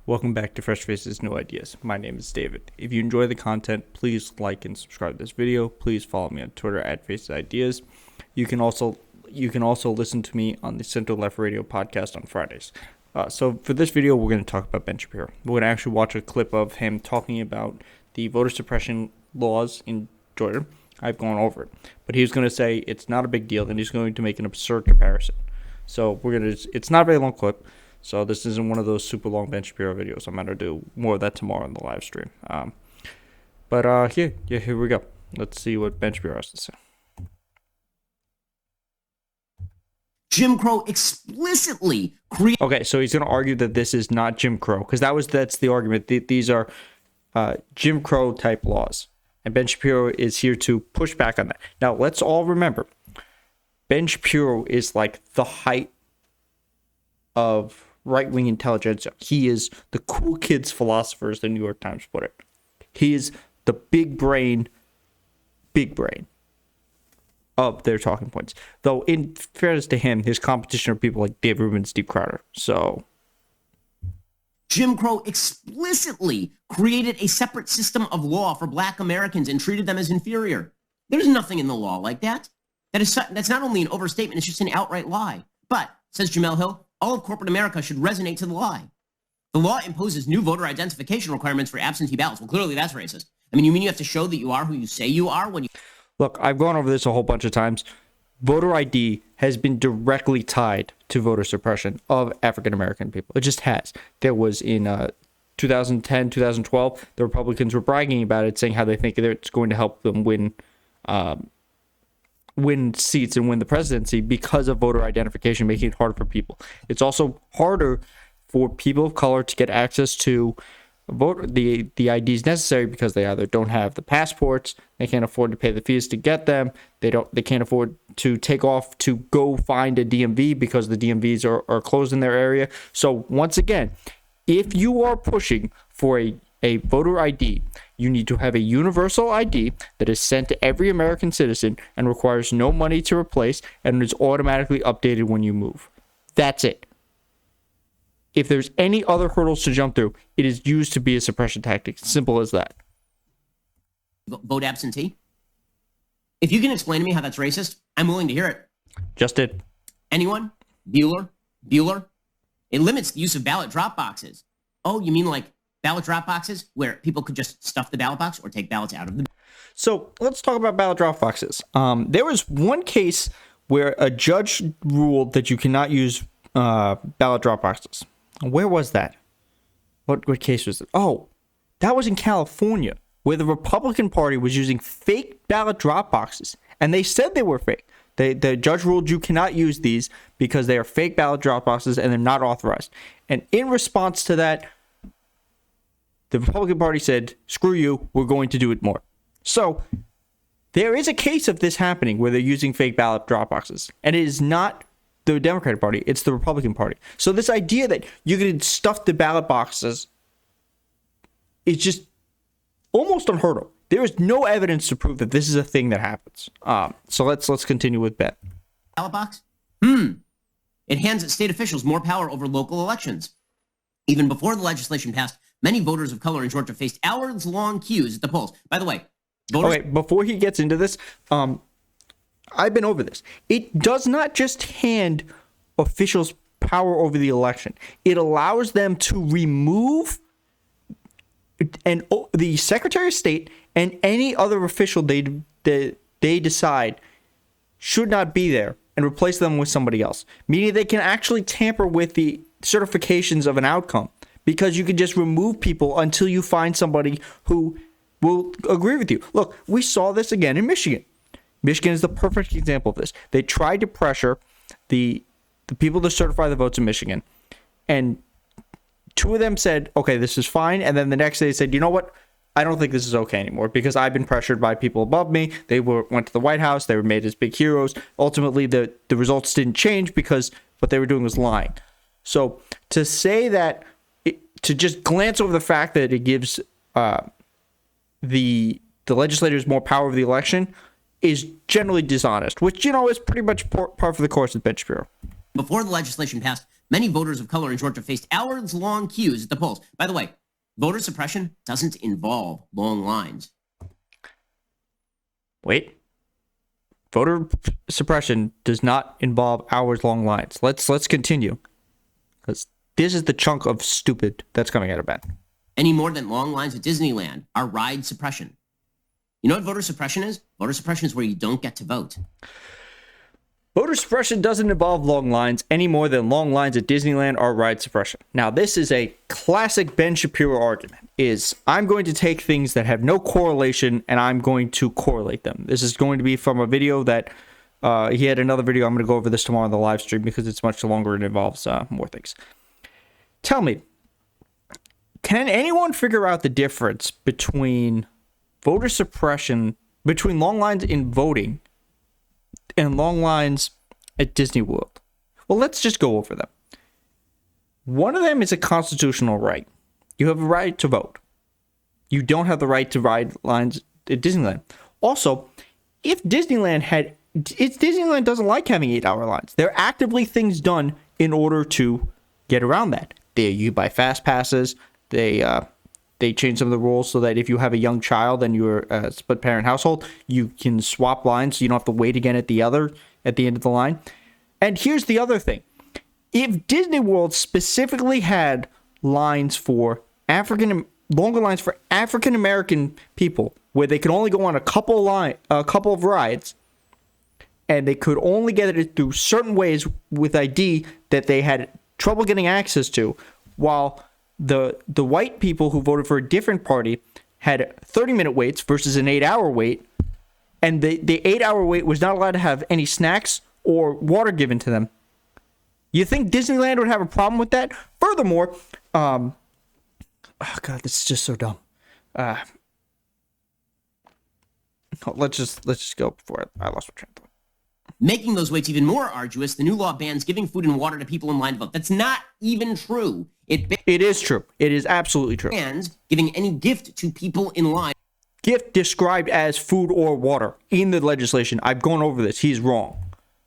Welcome back to Fresh Faces, New Ideas. My name is David. If you enjoy the content, please like and subscribe to this video. Please follow me on Twitter at Faces Ideas. You can also listen to me on the Center Left Radio podcast on Fridays. So for this video, we're going to talk about Ben Shapiro. We're going to actually watch a clip of him talking about the voter suppression laws in Georgia. I've gone over it, but he was going to say it's not a big deal, and he's going to make an absurd comparison. So it's not a very long clip. So this isn't one of those super long Ben Shapiro videos. I'm going to do more of that tomorrow in the live stream. Here we go. Let's see what Ben Shapiro has to say. Jim Crow explicitly created. Okay, so he's going to argue that this is not Jim Crow, because that's the argument. These are Jim Crow type laws. And Ben Shapiro is here to push back on that. Now, let's all remember, Ben Shapiro is like the height of right-wing intelligentsia. He is the cool kids philosopher, as the New York Times put it. He is the big brain of their talking points. Though, in fairness to him, his competition are people like Dave Rubin and Steve Crowder. So, Jim Crow explicitly created a separate system of law for Black Americans and treated them as inferior. There's nothing in the law like that. That's not only an overstatement, it's just an outright lie. But, says Jamel Hill, all of corporate America should resonate to the lie. The law imposes new voter identification requirements for absentee ballots. Well, clearly that's racist. I mean, you have to show that you are who you say you are when you... Look, I've gone over this a whole bunch of times. Voter ID has been directly tied to voter suppression of African-American people. It just has. There was in 2010, 2012, the Republicans were bragging about it, saying how they think it's going to help them win seats and win the presidency because of voter identification, making it harder for people. It's also harder for people of color to get access to the IDs necessary because they either don't have the passports, they can't afford to pay the fees to get them, they can't afford to take off to go find a DMV because the DMVs are closed in their area. So once again, if you are pushing for a voter ID, you need to have a universal ID that is sent to every American citizen and requires no money to replace and is automatically updated when you move. That's it. If there's any other hurdles to jump through, it is used to be a suppression tactic. Simple as that. Vote absentee? If you can explain to me how that's racist, I'm willing to hear it. Just did. Anyone? Bueller? It limits the use of ballot drop boxes. Oh, you mean like ballot drop boxes where people could just stuff the ballot box or take ballots out of the... So let's talk about ballot drop boxes. There was one case where a judge ruled that you cannot use ballot drop boxes. Where was that? What case was it? Oh, that was in California, where the Republican Party was using fake ballot drop boxes, and they said they were fake. The judge ruled you cannot use these because they are fake ballot drop boxes and they're not authorized. And in response to that, the Republican Party said, screw you, we're going to do it more. So there is a case of this happening where they're using fake ballot drop boxes, and it is not the Democratic Party, it's the Republican Party. So this idea that you can stuff the ballot boxes is just almost unheard of. There is no evidence to prove that this is a thing that happens. So let's continue with Ben. Ballot box? It hands state officials more power over local elections. Even before the legislation passed, many voters of color in Georgia faced hours-long queues at the polls. By the way, okay, before he gets into this, I've been over this. It does not just hand officials power over the election. It allows them to remove the Secretary of State and any other official they decide should not be there and replace them with somebody else. Meaning they can actually tamper with the certifications of an outcome because you can just remove people until you find somebody who will agree with you. Look, we saw this again in Michigan. Michigan is the perfect example of this. They tried to pressure the people to certify the votes in Michigan, and two of them said, okay, this is fine, and then the next day they said, you know what, I don't think this is okay anymore because I've been pressured by people above me. They went to the White House. They were made as big heroes. Ultimately, the results didn't change because what they were doing was lying. So to say that, to just glance over the fact that it gives the legislators more power over the election is generally dishonest, which, is pretty much par for the course with Ben Shapiro. Before the legislation passed, many voters of color in Georgia faced hours-long queues at the polls. By the way, voter suppression doesn't involve long lines. Wait. Voter suppression does not involve hours-long lines. Let's continue, because this is the chunk of stupid that's coming out of Ben. Any more than long lines at Disneyland are ride suppression. You know what voter suppression is? Voter suppression is where you don't get to vote. Voter suppression doesn't involve long lines any more than long lines at Disneyland are ride suppression. Now, this is a classic Ben Shapiro argument, is I'm going to take things that have no correlation and I'm going to correlate them. This is going to be from a video that he had another video. I'm going to go over this tomorrow on the live stream because it's much longer and involves more things. Tell me, can anyone figure out the difference between voter suppression, between long lines in voting and long lines at Disney World? Well, let's just go over them. One of them is a constitutional right. You have a right to vote. You don't have the right to ride lines at Disneyland. Also, if Disneyland doesn't like having 8-hour lines. There are actively things done in order to get around that. You buy fast passes. They change some of the rules so that if you have a young child and you're a split parent household, you can swap lines so you don't have to wait again at the end of the line. And here's the other thing. If Disney World specifically had lines for longer lines for African American people, where they could only go on a couple of rides, and they could only get it through certain ways with ID that they had trouble getting access to, while the white people who voted for a different party had 30-minute waits versus an 8-hour wait, and the 8-hour wait was not allowed to have any snacks or water given to them. You think Disneyland would have a problem with that? Furthermore, oh god, this is just so dumb. Let's just go before I lost my train of thought. Making those waits even more arduous, the new law bans giving food and water to people in line to vote. That's not even true. It is true. It is absolutely true. Bans giving any gift to people in line. Gift described as food or water in the legislation. I've gone over this. He's wrong.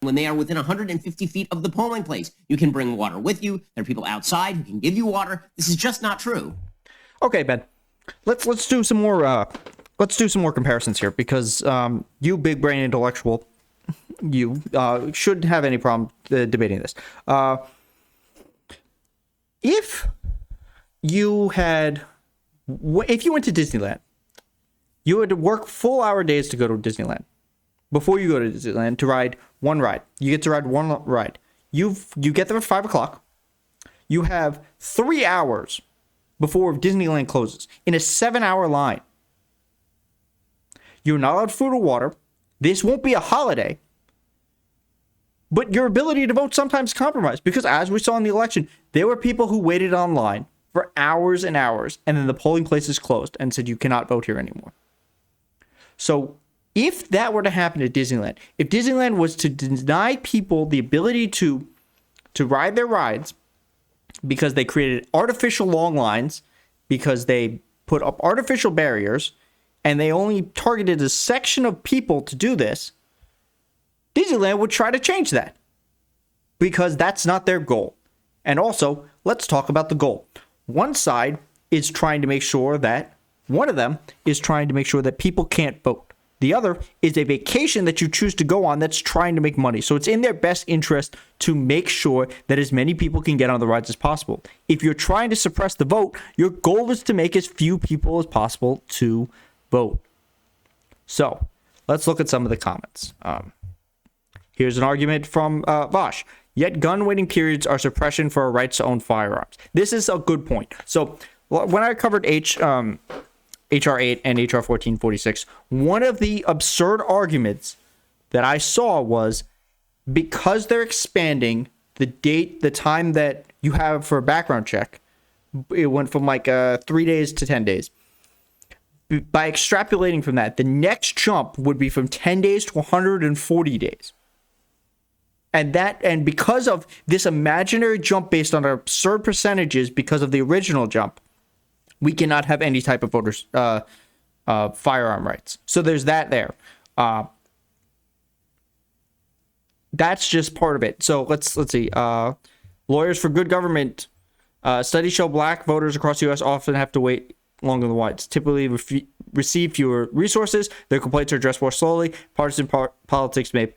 When they are within 150 feet of the polling place, you can bring water with you. There are people outside who can give you water. This is just not true. Okay, Ben. Let's do some more. Let's do some more comparisons here, because you big brain intellectual, you shouldn't have any problem debating this. If you went to Disneyland, you had to work full hour days to go to Disneyland. Before you go to Disneyland to ride one ride, you get to ride one ride. You get there at 5 o'clock. You have 3 hours before Disneyland closes in a 7-hour line. You're not allowed food or water. This won't be a holiday. But your ability to vote sometimes compromised, because as we saw in the election, there were people who waited online for hours and hours, and then the polling places closed and said you cannot vote here anymore. So if that were to happen at Disneyland, if Disneyland was to deny people the ability to ride their rides because they created artificial long lines, because they put up artificial barriers, and they only targeted a section of people to do this, Disneyland would try to change that, because that's not their goal. And also, let's talk about the goal. One side is trying to make sure that, one of them is trying to make sure that people can't vote. The other is a vacation that you choose to go on that's trying to make money. So it's in their best interest to make sure that as many people can get on the rides as possible. If you're trying to suppress the vote, your goal is to make as few people as possible to vote. So let's look at some of the comments. Here's an argument from Vosh. Yet gun waiting periods are suppression for our rights to own firearms. This is a good point. So when I covered HR 8 and HR 1446, one of the absurd arguments that I saw was, because they're expanding the time that you have for a background check, it went from like 3 days to 10 days. By extrapolating from that, the next jump would be from 10 days to 140 days. And because of this imaginary jump based on absurd percentages because of the original jump, we cannot have any type of voters firearm rights. So there's that there. that's just part of it. So let's see. Lawyers for Good Government. Studies show black voters across the U.S. often have to wait longer than whites. Typically receive fewer resources. Their complaints are addressed more slowly. Partisan politics may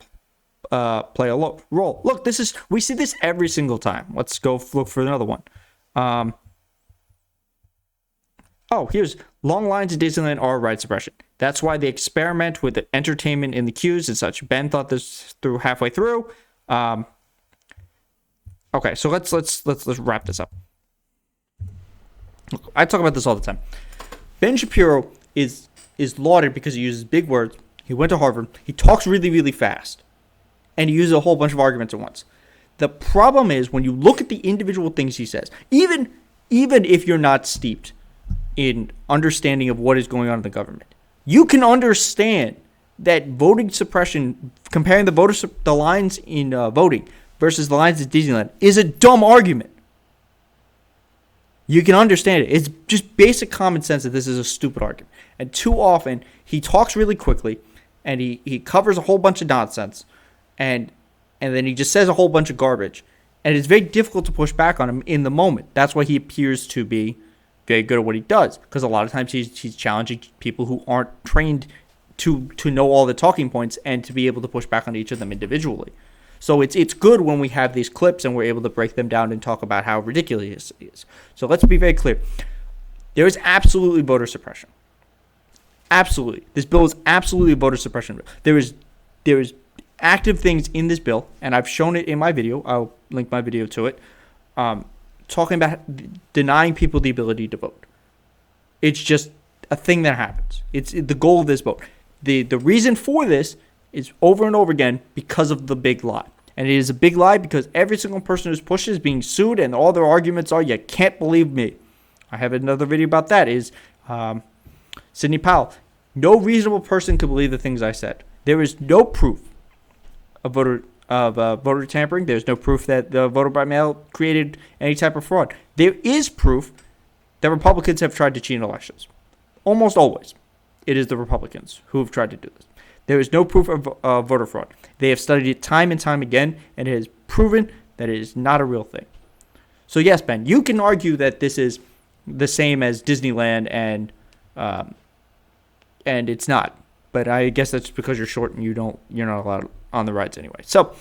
play a role. Look, we see this every single time. Let's go look for another one. Here's long lines at Disneyland are right suppression. That's why they experiment with the entertainment in the queues and such. Ben thought this through halfway through. Okay, so let's wrap this up. I talk about this all the time. Ben Shapiro is lauded because he uses big words. He went to Harvard. He talks really, really fast. And he uses a whole bunch of arguments at once. The problem is when you look at the individual things he says, even if you're not steeped in understanding of what is going on in the government, you can understand that voting suppression, comparing the lines in voting versus the lines at Disneyland, is a dumb argument. You can understand it. It's just basic common sense that this is a stupid argument. And too often, he talks really quickly, and he covers a whole bunch of nonsense, and then he just says a whole bunch of garbage. And it's very difficult to push back on him in the moment. That's why he appears to be very good at what he does, because a lot of times he's challenging people who aren't trained to know all the talking points and to be able to push back on each of them individually. So it's good when we have these clips and we're able to break them down and talk about how ridiculous it is. So let's be very clear. There is absolutely voter suppression. Absolutely. This bill is absolutely a voter suppression bill. There is active things in this bill, and I've shown it in my video. I'll link my video to it, talking about denying people the ability to vote. It's just a thing that happens. It's the goal of this vote. The reason for this is over and over again because of the big lie. And it is a big lie because every single person who's pushed is being sued, and all their arguments are, you can't believe me. I have another video about that. Is Sidney Powell. No reasonable person could believe the things I said. There is no proof of voter tampering. There's no proof that the voter by mail created any type of fraud. There is proof that Republicans have tried to cheat in elections. Almost always, it is the Republicans who have tried to do this. There is no proof of voter fraud. They have studied it time and time again, and it has proven that it is not a real thing. So yes, Ben, you can argue that this is the same as Disneyland, and it's not. But I guess that's because you're short and you're not allowed on the rides anyway. So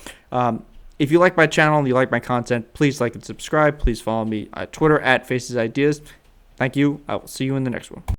if you like my channel and you like my content, please like and subscribe. Please follow me on Twitter @FacesIdeas. Thank you. I will see you in the next one.